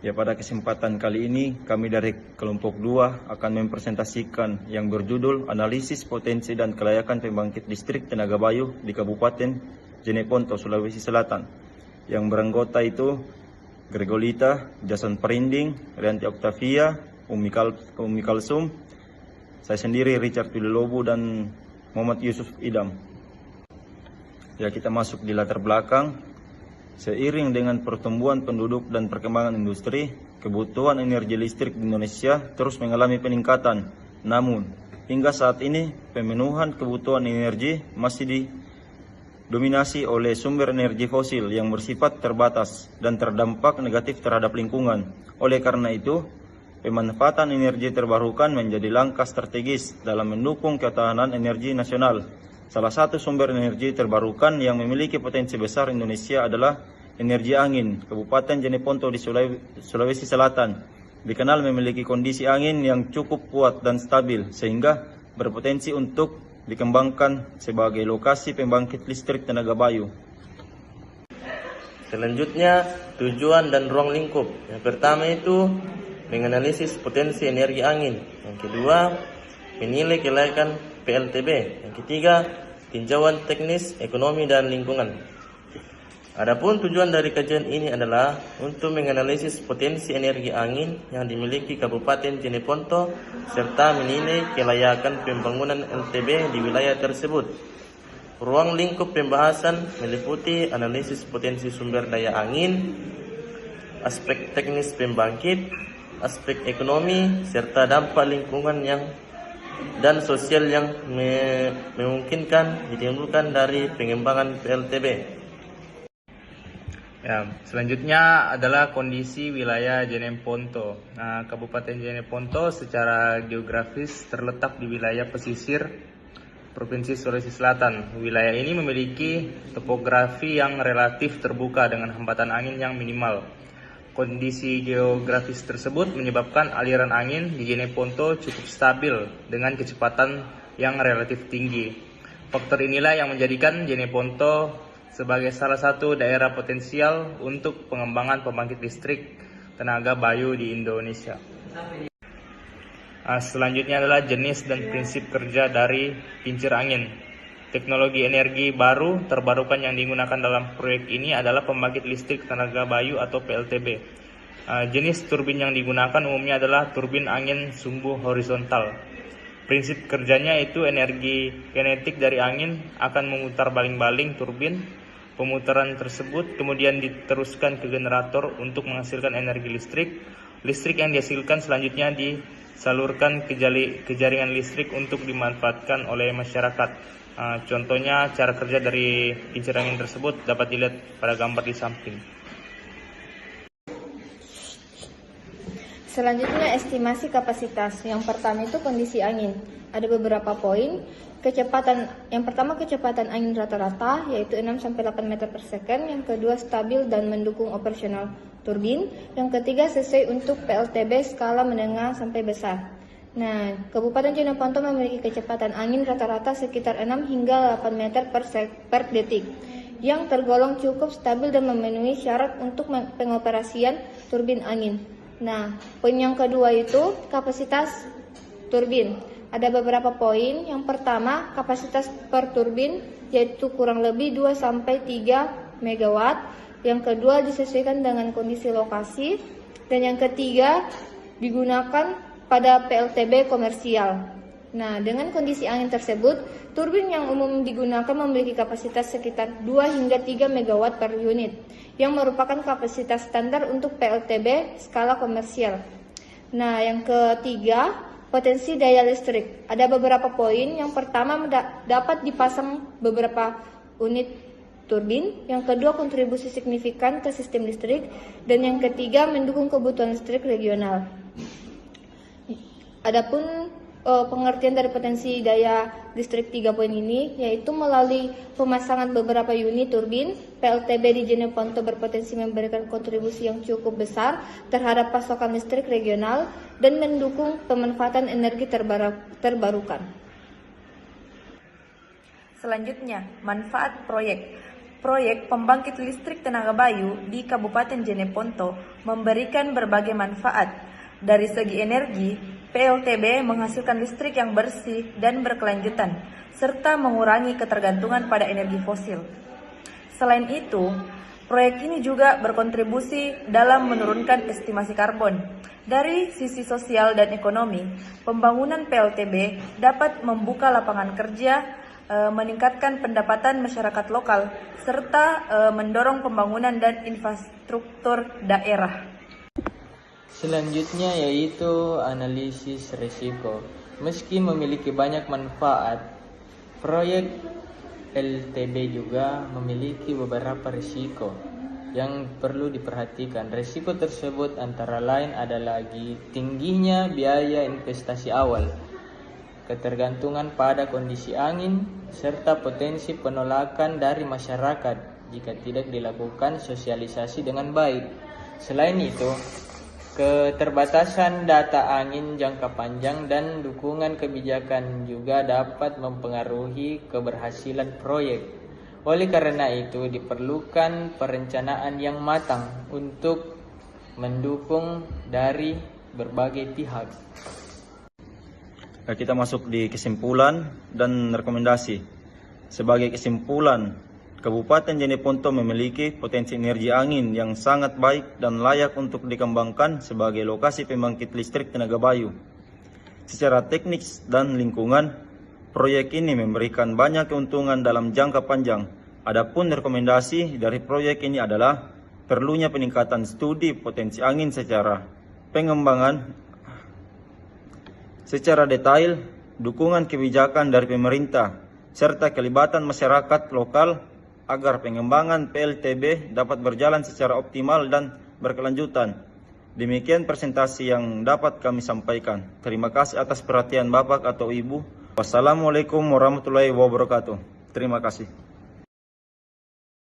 Ya, pada kesempatan kali ini kami dari kelompok 2 akan mempresentasikan yang berjudul Analisis Potensi dan Kelayakan Pembangkit Listrik Tenaga Bayu di Kabupaten Jeneponto, Sulawesi Selatan. Yang beranggota itu Gregolita, Jason Perinding, Rianti Octavia, Umi Kalsum, saya sendiri Richard Wilobo dan Muhammad Yusuf Idam. Ya, kita masuk di latar belakang. Seiring dengan pertumbuhan penduduk dan perkembangan industri, kebutuhan energi listrik di Indonesia terus mengalami peningkatan. Namun, hingga saat ini pemenuhan kebutuhan energi masih didominasi oleh sumber energi fosil yang bersifat terbatas dan terdampak negatif terhadap lingkungan. Oleh karena itu, pemanfaatan energi terbarukan menjadi langkah strategis dalam mendukung ketahanan energi nasional. Salah satu sumber energi terbarukan yang memiliki potensi besar Indonesia adalah energi angin. Kabupaten Jeneponto di Sulawesi Selatan dikenal memiliki kondisi angin yang cukup kuat dan stabil sehingga berpotensi untuk dikembangkan sebagai lokasi pembangkit listrik tenaga bayu. Selanjutnya, tujuan dan ruang lingkup. Yang pertama itu menganalisis potensi energi angin. Yang kedua, menilai kelayakan PLTB. Yang ketiga, tinjauan teknis, ekonomi, dan lingkungan. Adapun tujuan dari kajian ini adalah untuk menganalisis potensi energi angin yang dimiliki Kabupaten Jeneponto serta menilai kelayakan pembangunan LTB di wilayah tersebut. Ruang lingkup pembahasan meliputi analisis potensi sumber daya angin, aspek teknis pembangkit, aspek ekonomi, serta dampak lingkungan dan sosial yang memungkinkan ditimbulkan dari pengembangan PLTB. Ya, selanjutnya adalah kondisi wilayah Jeneponto. Nah, Kabupaten Jeneponto secara geografis terletak di wilayah pesisir Provinsi Sulawesi Selatan. Wilayah ini memiliki topografi yang relatif terbuka dengan hambatan angin yang minimal. Kondisi geografis tersebut menyebabkan aliran angin di Jeneponto cukup stabil dengan kecepatan yang relatif tinggi. Faktor inilah yang menjadikan Jeneponto sebagai salah satu daerah potensial untuk pengembangan pembangkit listrik tenaga bayu di Indonesia. Selanjutnya adalah jenis dan prinsip kerja dari kincir angin. Teknologi energi baru terbarukan yang digunakan dalam proyek ini adalah pembangkit listrik tenaga bayu atau PLTB. Jenis turbin yang digunakan umumnya adalah turbin angin sumbu horizontal. Prinsip kerjanya itu energi kinetik dari angin akan memutar baling-baling turbin. Pemutaran tersebut kemudian diteruskan ke generator untuk menghasilkan energi listrik. Listrik yang dihasilkan selanjutnya disalurkan ke jaringan listrik untuk dimanfaatkan oleh masyarakat. Contohnya cara kerja dari kincir angin tersebut dapat dilihat pada gambar di samping. Selanjutnya estimasi kapasitas. Yang pertama itu kondisi angin. Ada beberapa poin. Yang pertama kecepatan angin rata-rata yaitu 6-8 meter per second. Yang kedua stabil dan mendukung operasional turbin. Yang ketiga sesuai untuk PLTB skala menengah sampai besar. Nah, Kabupaten Jeneponto memiliki kecepatan angin rata-rata sekitar 6 hingga 8 meter per detik yang tergolong cukup stabil dan memenuhi syarat untuk pengoperasian turbin angin. Nah, poin yang kedua itu kapasitas turbin. Ada beberapa poin. Yang pertama, kapasitas per turbin yaitu kurang lebih 2-3 MW. Yang kedua, disesuaikan dengan kondisi lokasi. Dan yang ketiga, digunakan pada PLTB komersial. Nah, dengan kondisi angin tersebut, turbin yang umum digunakan memiliki kapasitas sekitar 2 hingga 3 MW per unit, yang merupakan kapasitas standar untuk PLTB skala komersial. Nah, yang ketiga, potensi daya listrik. Ada beberapa poin. Yang pertama, dapat dipasang beberapa unit turbin. Yang kedua, kontribusi signifikan ke sistem listrik. Dan yang ketiga, mendukung kebutuhan listrik regional. Adapun pengertian dari potensi daya listrik 3 poin ini yaitu melalui pemasangan beberapa unit turbin, PLTB di Jeneponto berpotensi memberikan kontribusi yang cukup besar terhadap pasokan listrik regional dan mendukung pemanfaatan energi terbarukan. Selanjutnya, manfaat proyek. proyek pembangkit listrik tenaga bayu di Kabupaten Jeneponto memberikan berbagai manfaat. Dari segi energi, PLTB menghasilkan listrik yang bersih dan berkelanjutan, serta mengurangi ketergantungan pada energi fosil. Selain itu, proyek ini juga berkontribusi dalam menurunkan estimasi karbon. Dari sisi sosial dan ekonomi, pembangunan PLTB dapat membuka lapangan kerja, meningkatkan pendapatan masyarakat lokal, serta mendorong pembangunan dan infrastruktur daerah. Selanjutnya yaitu analisis risiko. Meski memiliki banyak manfaat, proyek PLTB juga memiliki beberapa risiko yang perlu diperhatikan. Risiko tersebut antara lain adalah tingginya biaya investasi awal, ketergantungan pada kondisi angin, serta potensi penolakan dari masyarakat jika tidak dilakukan sosialisasi dengan baik. Selain itu, keterbatasan data angin jangka panjang dan dukungan kebijakan juga dapat mempengaruhi keberhasilan proyek. Oleh karena itu, diperlukan perencanaan yang matang untuk mendukung dari berbagai pihak. Kita masuk di kesimpulan dan rekomendasi. Sebagai kesimpulan, Kabupaten Jeneponto memiliki potensi energi angin yang sangat baik dan layak untuk dikembangkan sebagai lokasi pembangkit listrik tenaga bayu. Secara teknis dan lingkungan, proyek ini memberikan banyak keuntungan dalam jangka panjang. Adapun rekomendasi dari proyek ini adalah perlunya peningkatan studi potensi angin secara pengembangan secara detail, dukungan kebijakan dari pemerintah, serta kelibatan masyarakat lokal agar pengembangan PLTB dapat berjalan secara optimal dan berkelanjutan. Demikian presentasi yang dapat kami sampaikan. Terima kasih atas perhatian Bapak atau Ibu. Wassalamualaikum warahmatullahi wabarakatuh. Terima kasih.